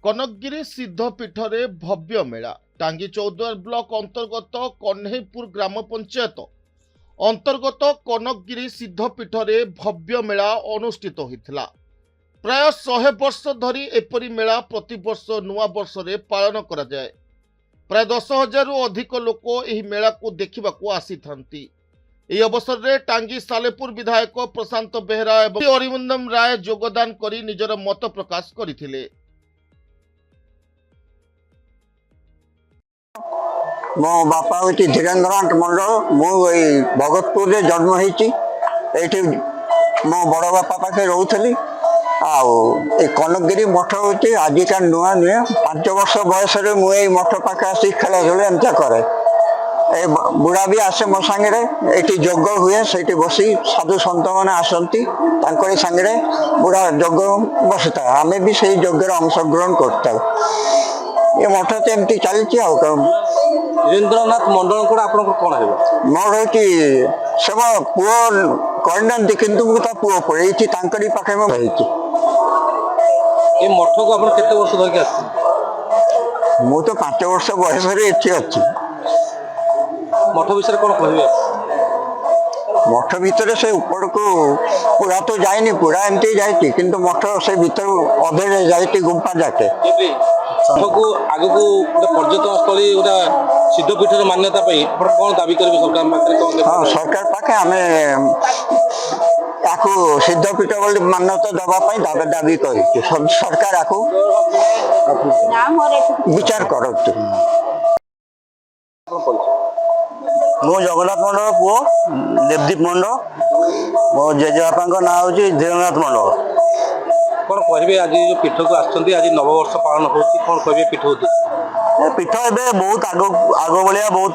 कनकगिरी सिद्धपीठरे भव्य मेला टांगी चौद्वार ब्लॉक अंतर्गत कन्हैपुर ग्राम पंचायत अंतर्गत कनकगिरी सिद्धपीठरे भव्य मेला अनुष्ठित होइथिला। प्राय 100 वर्ष धरी एपरी मेला प्रतिवर्ष नुआ वर्ष रे पालन करा जाए। प्राय 10,000 रु अधिक लोक एही मेला को देखिबा को आसीथांती। এই অবসরে টাঙ্গী সালেপুর বিধায়ক প্রশান্ত বেহেরা এবং অরিন্দম রায় যোগদান করে নিজের মত প্রকাশ করেছিলেন। मो बापा हूँ धीरेन्द्रनाथ मंडल मुझे भगतपुर जन्म होती मो बड़ बापा पाखे रोली कनकगिरी मठ हूँ आजिका नुआ नुहे 5 वर्ष बयस मुझे मठ पाखे आसी खेला खेल एमती करे बुढ़ा भी आसे मो सांगे जोग हुए से बसी साधु सत मैंने आसती सांगे बुढ़ा जोग बसी था आम भी से जोग्य अंशग्रहण करता ये मठ तो एमती चलती धीरेन्द्रनाथ मंडल को कौन है मोर हूँ से मो पुओ करना कितु पुओ पड़े पाखे मठ को आप केते वर्ष धरिक आस मु तो 5 वर्ष बयस अच्छी मठ विषय कौन कह मठ भीतर से ऊपर को पूरा तो जाइनी पूरा एमती जाती किंतु मठ से भीतर अधे जाती गुंफा जाके को आग को पर्यटन स्थली गोटे सिद्धपीठर मान्यता कौन दाबी करेंगे सरकार पाखे? हाँ सरकार पाखे आम सिद्धपीठ बोली मान्यता दवाई दाबी कर सरकार आपको विचार कर। मो जगन्नाथ मंडल पुओ देवदीप मंडल मो जेजेबापा ना हूँ धीरेन्द्रनाथ मंडल। कौन कहे आज जो पीठ को आसछंती आज नववर्ष पालन होती कौन कहे पीठ होती पीठ ए बहुत आग भाया बहुत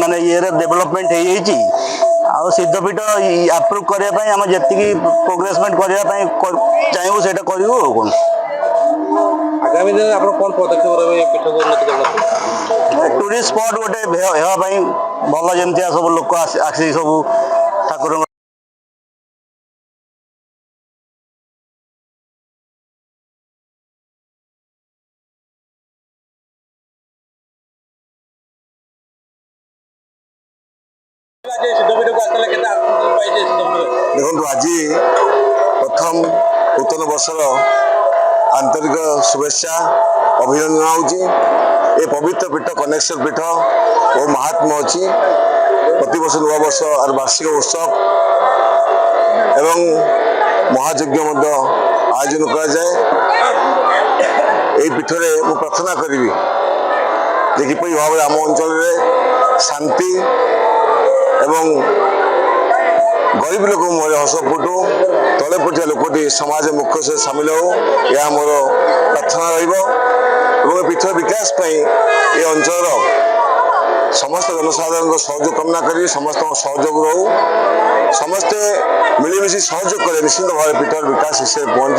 माने ये डेवलपमेंट हो सिद्धपीठ अप्रूव करने आम जी प्रोग्रेसमेंट करने चाहूँ से कौन आगामी दिन आप कौन पदक्षेप रहे पीठ को उन्नति करना टूरिस्ट स्पॉट गोटे भल जमी सब लोक आसी सब ठाकुर देखो आज प्रथम नूतन वर्षर आंतरिक शुभेच्छा अभिनंदन हो पवित्र पीठ कनेक्शन पीठ और महात्मा अच्छी प्रति वर्ष नूआ वर्ष और वार्षिक उत्सव एवं महायज्ञ आयोजन कराए पीठरे मु प्रार्थना करी किपरि भाव आम अंचल शांति एवं गरीब लोक मुझे हस फुटू तले पटिया लोकटी समाज मुख्य से सामिल हो यह मोर प्रार्थना पीठर विकास ये अंचल समस्त जनसाधारण सहयोग कामना करी समस्त सहयोग रो समस्ते मिलमिशी सहयोग करें निश्चित भाव पीठर विकास हिसाब से पहुँच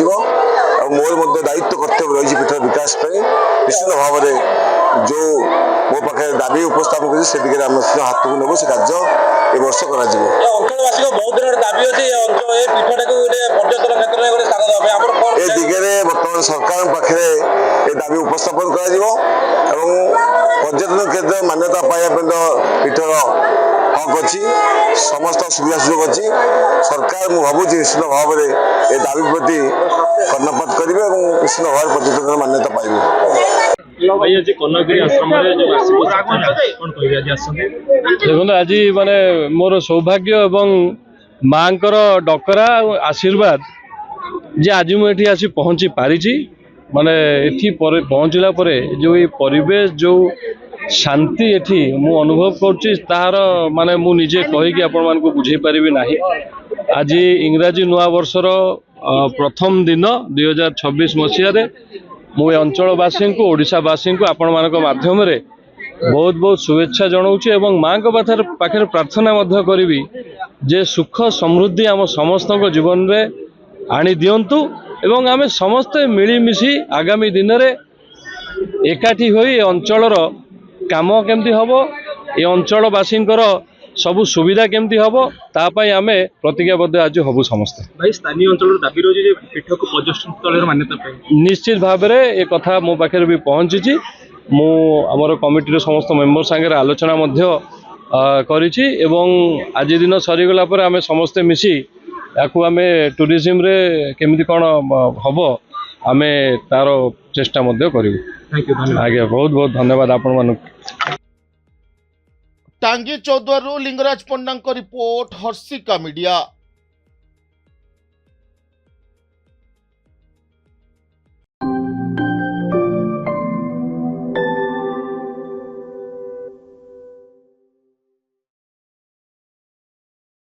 मोर दायित्व कर्तव्य रही पीठर विकास निश्चित भाव जो मो पाखे दाबी उपस्थापन कर हाथ को नेब से कार्य ए वर्ष कर दिगरे बर्तमान सरकार पाखे दाबी उपस्थापन पर्यटन क्षेत्र मान्यता पाइबा पीठर हक अच्छी समस्त सुविधा सुजोग अच्छी सरकार मुझे भावुँ निश्चित भाव में ए दाबी प्रति कर्णपात करेंगे निश्चित भाव पर्यटन मान्यता पाइबे। देखो आज माने मोर सौभाग्य एवं माँ डकरा आशीर्वाद जे आज मुझे आसी पहुँची पारी माने एठी पहुँचला जो ये परिवेश जो शांति एठी मु अनुभव करुच्ची तार माने मु निजे कहीकि आपण मानकु बुझे पारिबि नाही। आज इंग्राजी नुआ वर्षर प्रथम दिन 2026 मसीह मु अंचलवासी को ओडिशावासी को आपण मानक माध्यम रे बहुत बहुत शुभेच्छा जनाऊँगी एवं माँ पाखे प्रार्थना करी जे सुख समृद्धि आम समस्त जीवन में आनी दिंतु एवं आम समस्ते मिलमिशि आगामी दिन में एकाठी होई अंचलर काम केमती हम ये अंचलवासी ସବୁ ସୁବିଧା କେମିତି ହେବ ତା ପାଇଁ ଆମେ ପ୍ରତିଜ୍ଞାବଦ୍ଧ ଆଜି ହବୁ ସମସ୍ତେ। ଭାଇ ସ୍ଥାନୀୟ ଅଞ୍ଚଳର ଦାବି ରହିଛି ଯେ ପୀଠକୁ ପର୍ଯ୍ୟଟନ ସ୍ଥଳୀର ମାନ୍ୟତା ପାଇଁ। ନିଶ୍ଚିତ ଭାବରେ ଏ କଥା ମୋ ପାଖରେ ବି ପହଞ୍ଚିଛି। ମୁଁ ଆମର କମିଟିର ସମସ୍ତ ମେମ୍ବର ସାଙ୍ଗରେ ଆଲୋଚନା ମଧ୍ୟ କରିଛି ଏବଂ ଆଜି ଦିନ ସରିଗଲା ପରେ ଆମେ ସମସ୍ତେ ମିଶି ୟାକୁ ଆମେ ଟୁରିଜିମରେ କେମିତି କ'ଣ ହେବ ଆମେ ତାର ଚେଷ୍ଟା ମଧ୍ୟ କରିବୁ। ଆଜ୍ଞା ବହୁତ ବହୁତ ଧନ୍ୟବାଦ ଆପଣମାନଙ୍କୁ। टांगी चौद्वार लिंगराज पंडा रिपोर्ट हर्षिका मीडिया।